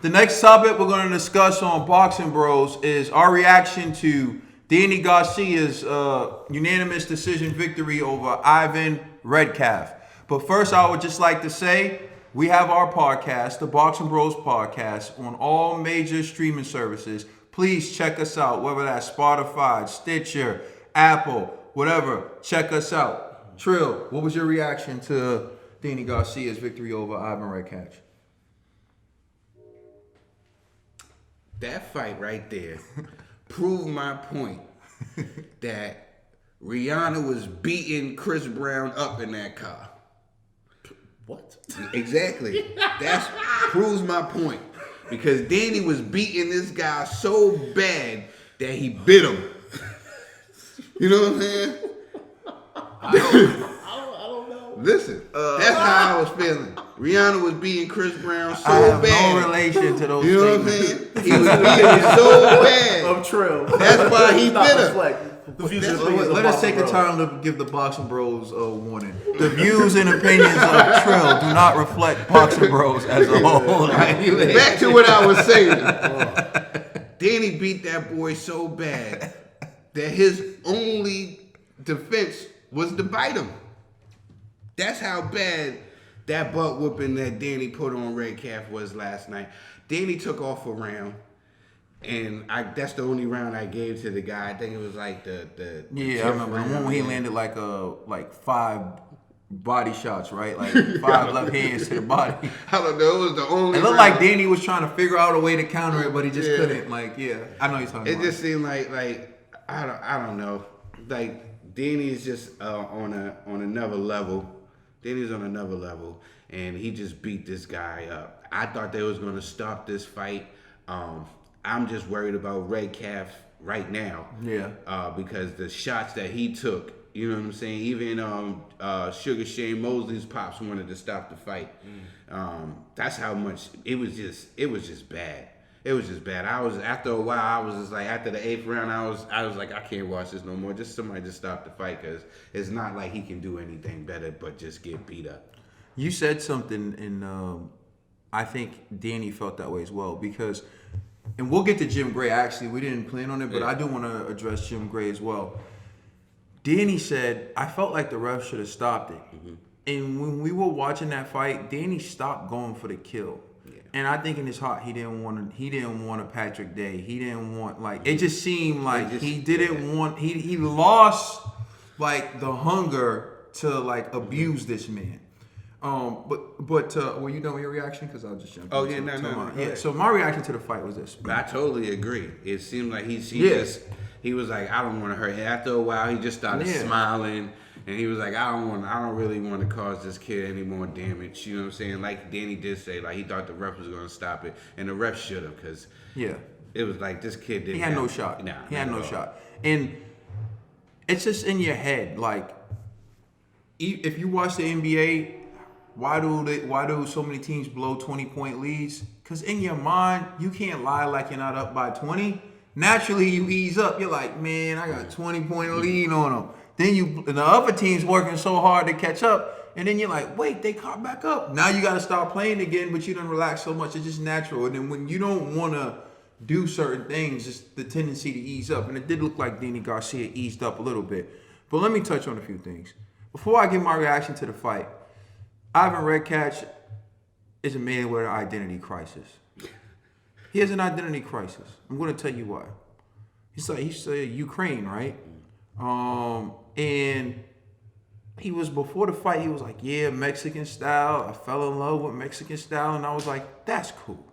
The next topic we're going to discuss on Boxing Bros is our reaction to Danny Garcia's unanimous decision victory over Ivan Redkach. But first, I would just like to say we have our podcast, the Boxing Bros Podcast, on all major streaming services. Please check us out, whether that's Spotify, Stitcher, Apple, whatever. Check us out. Trill, what was your reaction to Danny Garcia's victory over Ivan Redkach? That fight right there proved my point that Rihanna was beating Chris Brown up in that car. What? Exactly. That proves my point. Because Danny was beating this guy so bad that he bit him. You know what I'm saying? I don't know. Listen, that's how I was feeling. Rihanna was beating Chris Brown so I have bad. no relation to those You know what I'm statements. saying? He was beating him so bad. Of Trill. That's why he bit him. Let us take the time to give the Boxing Bros a warning. The views and opinions of Trill do not reflect Boxing Bros as a whole. Back to what I was saying. Danny beat that boy so bad that his only defense was to bite him. That's how bad that butt whooping that Danny put on Redkach was last night. Danny took off a round. And that's the only round I gave to the guy. I think it was like the I remember the one when he landed like 5 body shots, right? Like 5 left hands to the body. I don't know. It was the only. It looked round. like Danny was trying to figure out a way to counter it, but he just couldn't. Like, I know you're talking about. It just seemed like I don't know. Like Danny's just on another level. Danny's on another level, and he just beat this guy up. I thought they was going to stop this fight. I'm just worried about Redkach right now. Yeah. Because the shots that he took, you know what I'm saying? Even Sugar Shane Mosley's pops wanted to stop the fight. That's how much it was just bad. It was just bad. After a while, I was just like, after the 8th round, I was like, I can't watch this no more. Just somebody just stop the fight, because it's not like he can do anything better but just get beat up. You said something, and I think Danny felt that way as well, because. And we'll get to Jim Gray. Actually, we didn't plan on it, but I do want to address Jim Gray as well. Danny said, I felt like the ref should have stopped it. Mm-hmm. And when we were watching that fight, Danny stopped going for the kill. Yeah. And I think in his heart, he didn't want a Patrick Day. He didn't want, it just seemed like he didn't want, he lost, the hunger to, abuse this man. But were you done with your reaction? Because I'll just jump. Oh yeah, no. Yeah. So my reaction to the fight was this. I totally agree. It seemed like he was like, I don't want to hurt him. After a while, he just started smiling, and he was like, I don't really want to cause this kid any more damage. You know what I'm saying? Like Danny did say, he thought the ref was going to stop it, and the ref should have, because it was like this kid didn't. He had no shot. Nah, he had no shot, and it's just in your head. If you watch the NBA. Why do so many teams blow 20-point leads? Because in your mind, you can't lie like you're not up by 20. Naturally, you ease up. You're like, man, I got a 20-point lead on them. Then the other team's working so hard to catch up. And then you're like, wait, they caught back up. Now you got to start playing again, but you don't relax so much. It's just natural. And then when you don't want to do certain things, it's the tendency to ease up. And it did look like Danny Garcia eased up a little bit. But let me touch on a few things. Before I give my reaction to the fight, Ivan Redkach is a man with an identity crisis. He has an identity crisis. I'm going to tell you why. He's Ukraine, right? And he was, before the fight, he was like, yeah, Mexican style. I fell in love with Mexican style. And I was like, that's cool.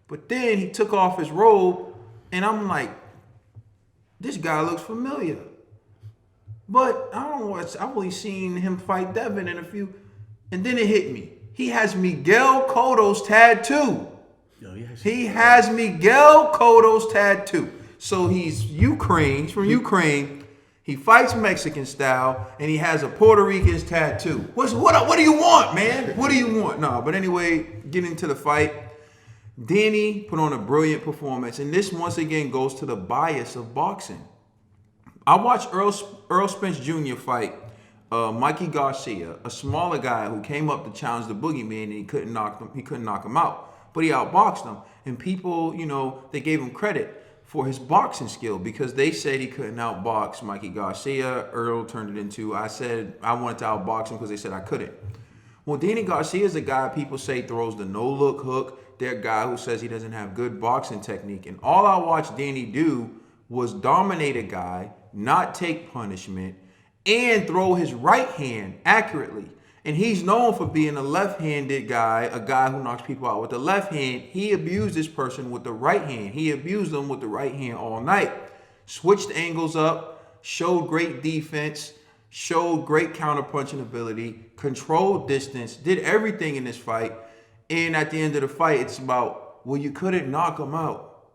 But then he took off his robe, and I'm like, this guy looks familiar. But I don't know, I've only seen him fight Devin in a few. And then it hit me. He has Miguel Cotto's tattoo. He has Miguel Cotto's tattoo. So he's Ukraine. He's from Ukraine. He fights Mexican style, and he has a Puerto Rican's tattoo. What do you want, man? What do you want? No, but anyway, getting to the fight. Danny put on a brilliant performance, and this once again goes to the bias of boxing. I watched Earl Spence Jr. fight Mikey Garcia, a smaller guy who came up to challenge the boogeyman, and he couldn't knock him out. but he outboxed him. And people, they gave him credit for his boxing skill because they said he couldn't outbox Mikey Garcia. Earl turned it into, I said I wanted to outbox him because they said I couldn't. Well, Danny Garcia is a guy people say throws the no-look hook. They're a guy who says he doesn't have good boxing technique. And all I watched Danny do was dominate a guy, not take punishment, and throw his right hand accurately. And he's known for being a left-handed guy, a guy who knocks people out with the left hand. He abused this person with the right hand. He abused them with the right hand all night. Switched angles up, showed great defense, showed great counterpunching ability, controlled distance, did everything in this fight. And at the end of the fight, it's about, well, you couldn't knock him out.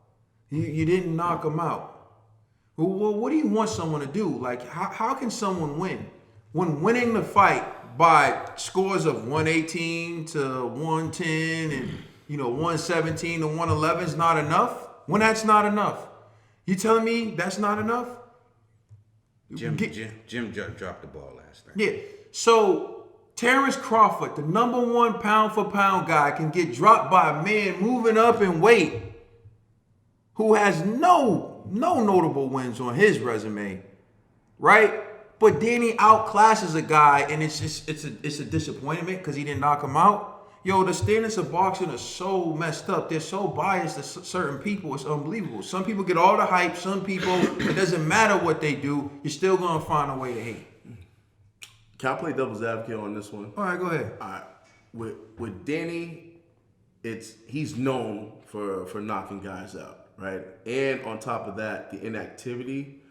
You didn't knock him out. Well, what do you want someone to do? Like, how can someone win? When winning the fight by scores of 118 to 110 and 117 to 111 is not enough? When that's not enough? You telling me that's not enough? Jim dropped the ball last night. Yeah. So Terence Crawford, the #1 pound for pound guy, can get dropped by a man moving up in weight who has no notable wins on his resume, right? But Danny outclasses a guy, and it's a disappointment because he didn't knock him out. Yo, the standards of boxing are so messed up. They're so biased to certain people. It's unbelievable. Some people get all the hype. Some people, it doesn't matter what they do. You're still gonna find a way to hate. Can I play devil's advocate on this one? All right, go ahead. All right. With Danny, he's known for knocking guys out, right? And on top of that, the inactivity,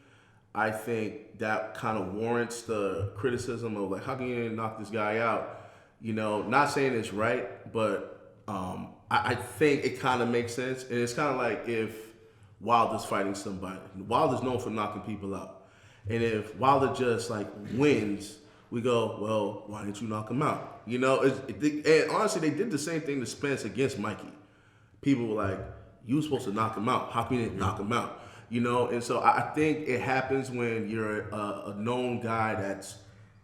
I think that kind of warrants the criticism of like, how can you knock this guy out? Not saying it's right, but I think it kind of makes sense. And it's kind of like if Wilder's fighting somebody. Wilder's known for knocking people out. And if Wilder just like wins, we go, well, why didn't you knock him out? And honestly, they did the same thing to Spence against Mikey. People were like, you were supposed to knock him out. How come you didn't knock him out? And so I think it happens when you're a known guy that's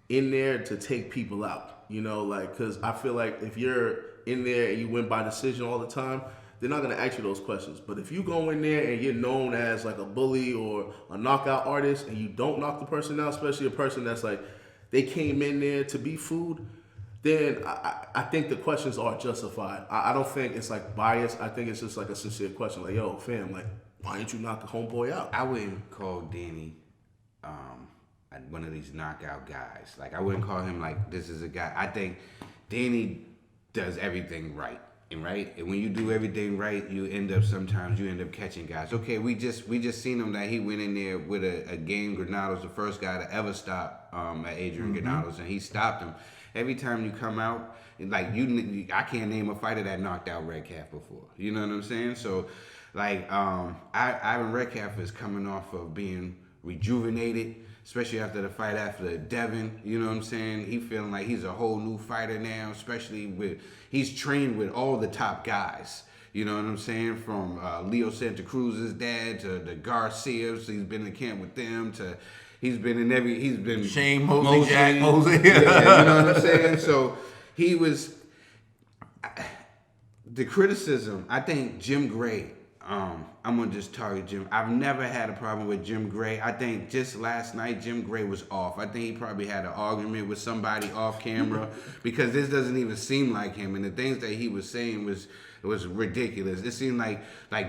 in there to take people out, because I feel like if you're in there and you win by decision all the time, they're not going to ask you those questions. But if you go in there and you're known as like a bully or a knockout artist and you don't knock the person out, especially a person that's like, they came in there to be food, then I think the questions are justified. I don't think it's like biased. I think it's just like a sincere question. Like, yo, fam, like, why didn't you knock the homeboy out? I wouldn't call Danny one of these knockout guys. Like, I wouldn't call him like, this is a guy. I think Danny does everything right. And when you do everything right, you end up catching guys. Okay, we just seen him that he went in there with a game. Granados, the first guy to ever stop at Adrian Granados, and he stopped him. Every time you come out, like I can't name a fighter that knocked out Redkach before. You know what I'm saying? So, like, Ivan Redkach is coming off of being rejuvenated, especially after the fight after Devin. You know what I'm saying? He feeling like he's a whole new fighter now, especially he's trained with all the top guys. You know what I'm saying? From Leo Santa Cruz's dad to the Garcias. He's been in camp with them he's been Shane Mosley, Jack Mosley. Yeah, you know what I'm saying? So he was the criticism. I think Jim Gray. I'm gonna just target Jim. I've never had a problem with Jim Gray. I think just last night Jim Gray was off. I think he probably had an argument with somebody off camera because this doesn't even seem like him. And the things that he was saying was ridiculous. It seemed like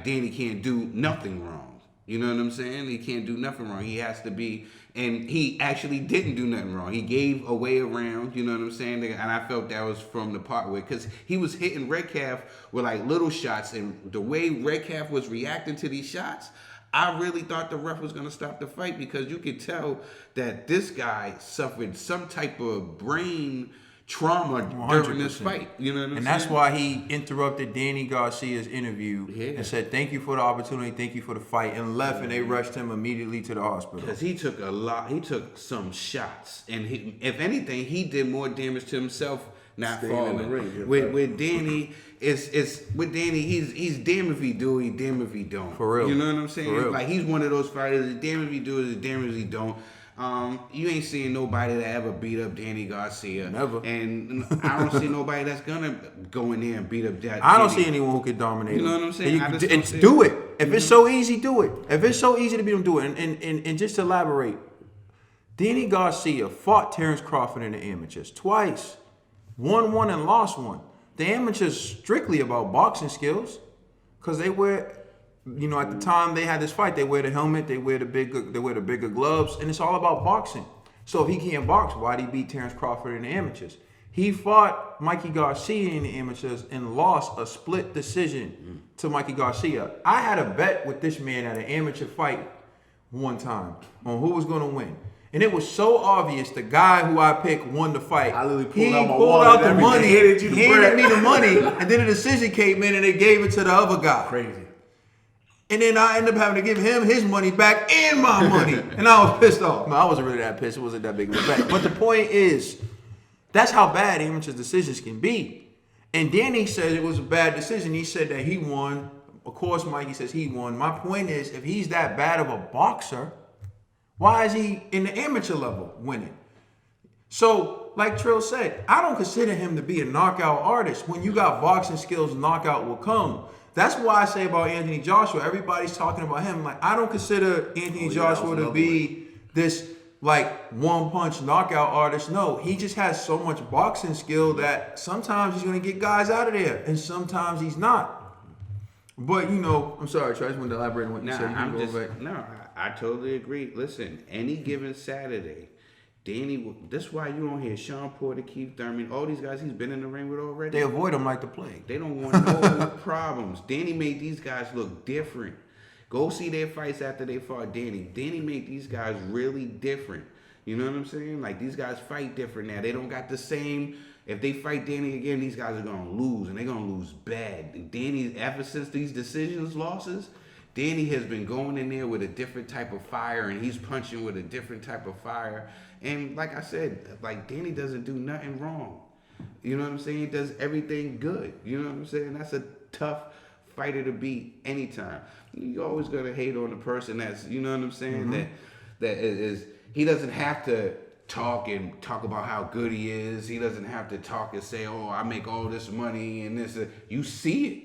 Danny can't do nothing wrong. You know what I'm saying? He can't do nothing wrong. He has to be, and he actually didn't do nothing wrong. He gave a way around, you know what I'm saying? And I felt that was from the part where, because he was hitting Redkach with like little shots, and the way Redkach was reacting to these shots, I really thought the ref was going to stop the fight because you could tell that this guy suffered some type of brain trauma during this fight. You know what I'm saying? And that's why he interrupted Danny Garcia's interview and said, thank you for the opportunity, thank you for the fight, and left, and they rushed him immediately to the hospital. Because he took some shots, and if anything, he did more damage to himself not falling. In the ring, with Danny, he's damn if he do, he damn if he don't. For real. You know what I'm saying? For real. Like, he's one of those fighters, damn if he do, damn if he don't. You ain't seen nobody that ever beat up Danny Garcia. Never. And I don't see nobody that's gonna go in there and beat up that. I don't see anyone who could dominate him. You know what I'm saying? And do it. If it's so easy, do it. If it's so easy to beat him, do it. And just to elaborate, Danny Garcia fought Terence Crawford in the amateurs twice. Won one and lost one. The amateurs strictly about boxing skills. Because they wear, at the time they had this fight, they wear the helmet, they wear the bigger gloves, and it's all about boxing. So if he can't box, why did he beat Terence Crawford in the amateurs? He fought Mikey Garcia in the amateurs and lost a split decision to Mikey Garcia. I had a bet with this man at an amateur fight one time on who was going to win. And it was so obvious the guy who I picked won the fight. I literally He pulled pulled out the money, handed handed me the money, and then the decision came in and they gave it to the other guy. Crazy. And then I ended up having to give him his money back and my money. And I was pissed off. No, I wasn't really that pissed. It wasn't that big of a bet. But the point is, that's how bad amateur decisions can be. And Danny said it was a bad decision. He said that he won. Of course, Mikey says he won. My point is, if he's that bad of a boxer, why is he in the amateur level winning? So, like Trill said, I don't consider him to be a knockout artist. When you got boxing skills, knockout will come. That's why I say about Anthony Joshua, everybody's talking about him. Like, I don't consider Anthony Joshua to be this, one-punch knockout artist. No, he just has so much boxing skill that sometimes he's going to get guys out of there, and sometimes he's not. But, I'm sorry, Trey, I just wanted to elaborate on what you said. I totally agree. Listen, any given Saturday, Danny, that's why you don't hear Sean Porter, Keith Thurman, all these guys he's been in the ring with already. They avoid him like the plague. They don't want no problems. Danny made these guys look different. Go see their fights after they fought Danny. Danny made these guys really different. You know what I'm saying? Like, these guys fight different now. They don't got the same... If they fight Danny again, these guys are going to lose, and they're going to lose bad. And Danny, ever since these losses, Danny has been going in there with a different type of fire, and he's punching with a different type of fire. And like I said, Danny doesn't do nothing wrong. You know what I'm saying? He does everything good. You know what I'm saying? That's a tough fighter to beat anytime. You always going to hate on the person that's, you know what I'm saying? Mm-hmm. That is, he doesn't have to talk about how good he is. He doesn't have to talk and say, oh, I make all this money and this. You see it.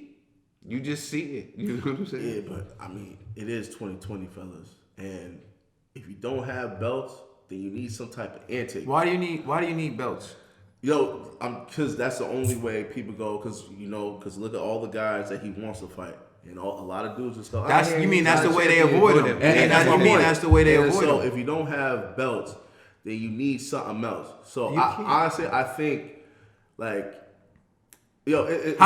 You just see it. You know what I'm saying? Yeah, but it is 2020, fellas. And if you don't have belts, then you need some type of antic. Why do you need belts? Because that's the only way people go. Because look at all the guys that he wants to fight. And a lot of dudes and stuff. That's the way they avoid him. That's the way they avoid him. So if you don't have belts, then you need something else. So honestly, I think how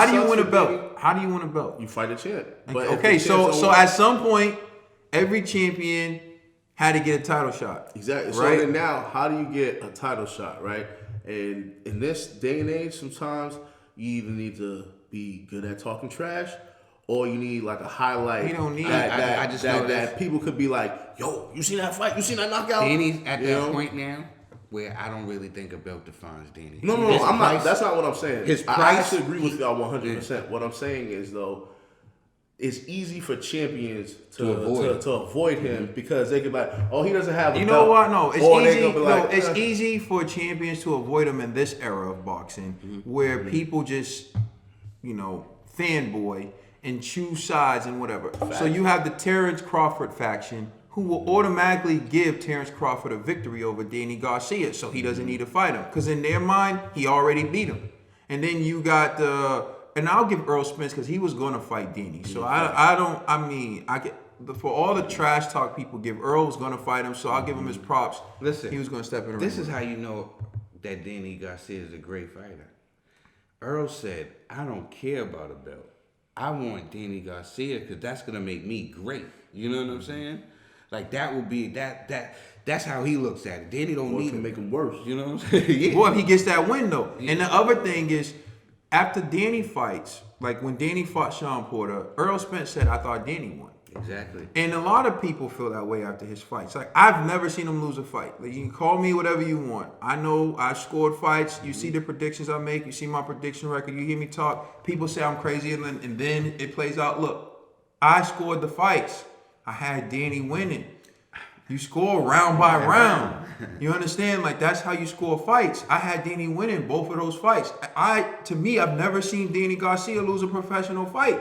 do you win a belt? How do you win a belt? You fight a champ. Okay, so at some point, every champion had to get a title shot. Exactly. Right? So then now, how do you get a title shot, right? And in this day and age, sometimes you either need to be good at talking trash, or you need a highlight. You don't need that people could be like, yo, you seen that fight? You seen that knockout? Danny's at that point now where I don't really think a belt defines Danny. No, I'm not. That's not what I'm saying. His price, I actually agree with y'all 100%. What I'm saying is, though, it's easy for champions to avoid him because they could be like, oh, he doesn't have a belt. You know what? No, it's easy. It's easy for champions to avoid him in this era of boxing, where people just, fanboy and choose sides and whatever. Fact. So you have the Terence Crawford faction, who will automatically give Terence Crawford a victory over Danny Garcia, so he doesn't need to fight him. Because in their mind, he already beat him. And then you got and I'll give Earl Spence because he was going to fight Danny. So for all the trash talk people give, Earl was going to fight him, so I'll give him his props. Listen, he was going to step in the ring. This is how you know that Danny Garcia is a great fighter. Earl said, I don't care about a belt. I want Danny Garcia because that's going to make me great. You know what I'm saying? That will be that's how he looks at it. Danny don't need to make him worse. You know what I'm saying? Yeah. Well, if he gets that win though. Yeah. And the other thing is, after Danny fights, when Danny fought Sean Porter, Earl Spence said, I thought Danny won. Exactly. And a lot of people feel that way after his fights. I've never seen him lose a fight. You can call me whatever you want. I know I scored fights. You see the predictions I make. You see my prediction record. You hear me talk. People say I'm crazy, and then it plays out. Look, I scored the fights. I had Danny winning. You score round by round. You understand? Like, that's how you score fights. I had Danny winning both of those fights. To me, I've never seen Danny Garcia lose a professional fight.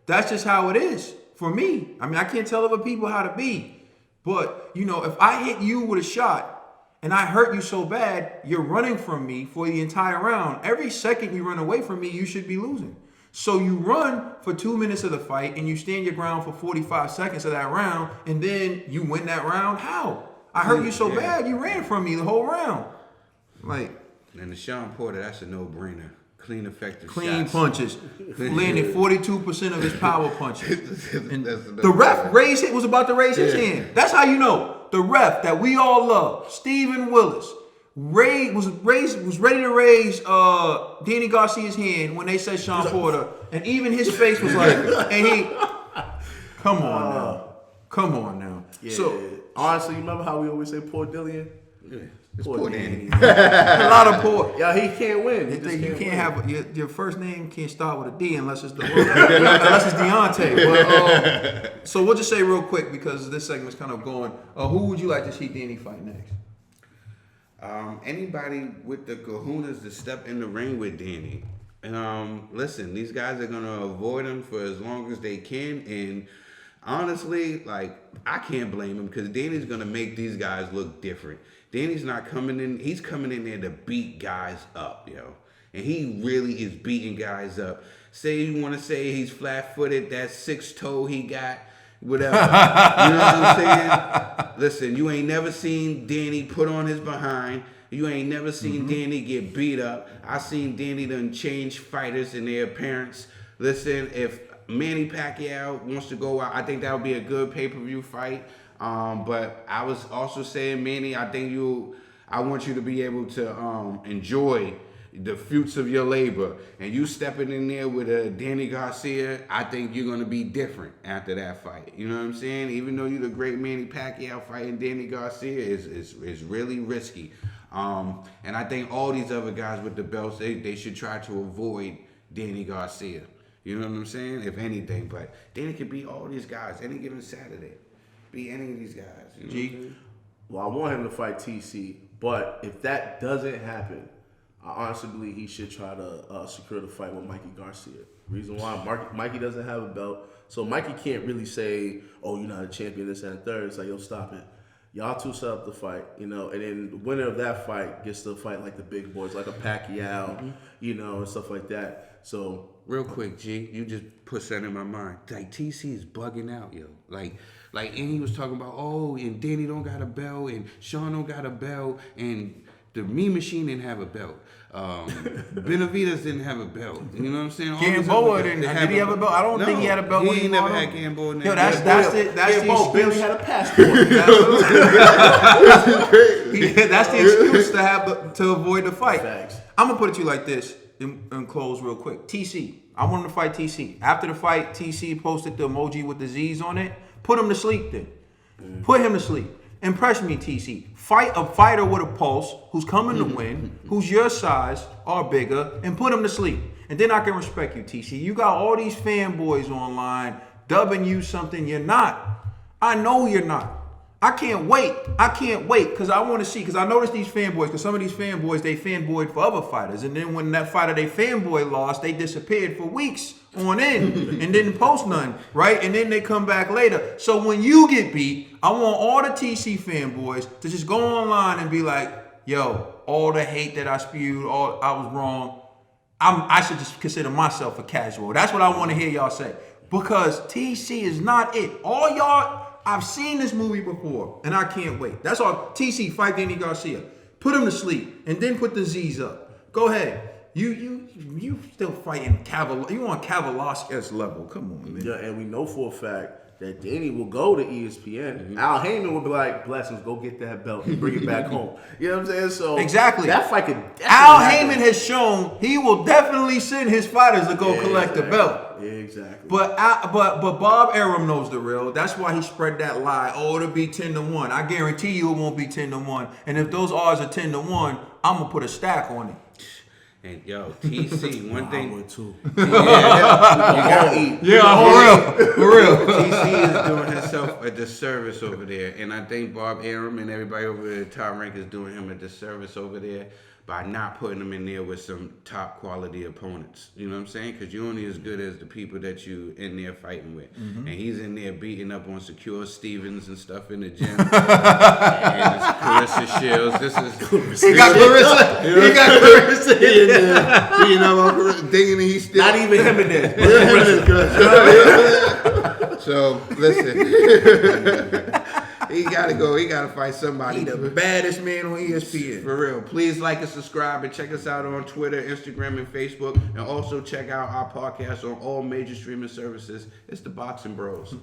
That's just how it is for me. I mean, I can't tell other people how to be. But, you know, if I hit you with a shot and I hurt you so bad, you're running from me for the entire round. Every second you run away from me, you should be losing. So you run for 2 minutes of the fight and you stand your ground for 45 seconds of that round, and then you win that round. How? I hurt you so bad, you ran from me the whole round. Like, and the Sean Porter, that's a no-brainer. Clean, effective clean shots. punches. Landed 42% of his power punches. And the ref was about to raise his hand. That's how you know. The ref that we all love, Stephen Willis, was ready to raise Danny Garcia's hand when they said Sean Porter, and even his face was like, and he, come on now. Yeah. So honestly, you remember how we always say poor Dillian? Yeah. It's poor Danny. a lot of poor. Yeah, he can't win. You can't have your first name can't start with a D unless it's unless it's Deontay. But, so we'll just say real quick because this segment's kind of going. Who would you like to see Danny fight next? Anybody with the kahunas to step in the ring with Danny. Listen, these guys are gonna avoid him for as long as they can, and honestly, like, I can't blame him because Danny's gonna make these guys look different. Danny's not coming in; he's coming in there to beat guys up, yo, and he really is beating guys up. Say you want to say he's flat-footed, that 6-toe he got. Whatever. You know what I'm saying? Listen, you ain't never seen Danny put on his behind. You ain't never seen Danny get beat up. I seen Danny done change fighters in their appearance. Listen, if Manny Pacquiao wants to go out, I think that would be a good pay-per-view fight. But I was also saying, Manny, I want you to be able to enjoy the fruits of your labor, and you stepping in there with a Danny Garcia, I think you're gonna be different after that fight. You know what I'm saying? Even though you're the great Manny Pacquiao, fighting Danny Garcia is really risky. And I think all these other guys with the belts, they should try to avoid Danny Garcia. You know what I'm saying? If anything, but Danny can beat all these guys any given Saturday. Beat any of these guys. You know what I'm saying? Well, I want him to fight TC, but if that doesn't happen, I honestly believe he should try to secure the fight with Mikey Garcia. Reason why Mikey doesn't have a belt, so Mikey can't really say, "Oh, you're not a champion," this and third. It's like, yo, stop it. Y'all two set up the fight, you know, and then the winner of that fight gets to fight like the big boys, like a Pacquiao, you know, and stuff like that. So real quick, G, you just put something in my mind. Like, TC is bugging out, yo. Like, and he was talking about, oh, and Danny don't got a belt, and Sean don't got a belt, and the Mean Machine didn't have a belt. Benavidez didn't have a belt. You know what I'm saying? Gamboa didn't. Did he have a belt? I don't think he had a belt. He ain't never had Gamboa. Yo, that's the excuse. Barely had a passport. That's the excuse to avoid the fight. Facts. I'm gonna put it to you like this and close real quick. TC, I want him to fight TC. After the fight, TC posted the emoji with the Z's on it. Put him to sleep then. Put him to sleep. Impress me, TC. Fight a fighter with a pulse who's coming to win, who's your size or bigger, and put him to sleep. And then I can respect you, TC. You got all these fanboys online dubbing you something you're not. I know you're not. I can't wait because I want to see, because I noticed these fanboys, because some of these fanboys, they fanboyed for other fighters. And then when that fighter they fanboy lost, they disappeared for weeks on end and didn't post none, right? And then they come back later. So when you get beat, I want all the TC fanboys to just go online and be like, yo, all the hate that I spewed, I was wrong. I should just consider myself a casual. That's what I want to hear y'all say. Because TC is not it. All y'all, I've seen this movie before, and I can't wait. That's all. TC, fight Danny Garcia. Put him to sleep, and then put the Z's up. Go ahead. You still fighting you on Kavalauskas level. Come on, man. Yeah, and we know for a fact that Danny will go to ESPN. Al Heyman will be like, blessings, go get that belt and bring it back home. You know what I'm saying? So exactly. That fight could Al Heyman has shown he will definitely send his fighters to go collect the belt. Exactly. But Bob Arum knows the real. That's why he spread that lie. Oh, it'll be 10-1. I guarantee you it won't be 10-1. And if those odds are 10-1, I'm gonna put a stack on it. And yo, TC, one I thing. would too. You gotta eat. Yeah, for real. TC is doing himself a disservice over there, and I think Bob Arum and everybody over there at Top Rank is doing him a disservice over there by not putting him in there with some top quality opponents. You know what I'm saying? Because you're only as good as the people that you in there fighting with. And he's in there beating up on Secure Stevens and stuff in the gym. And it's Clarissa Shields. This is He got Clarissa. He got Clarissa in there. you know, thinking he's still Not even him in there. So listen. He gotta go. He gotta fight somebody. He the baddest man on ESPN. For real. Please like and subscribe and check us out on Twitter, Instagram, and Facebook. And also check out our podcast on all major streaming services. It's the Boxing Bros.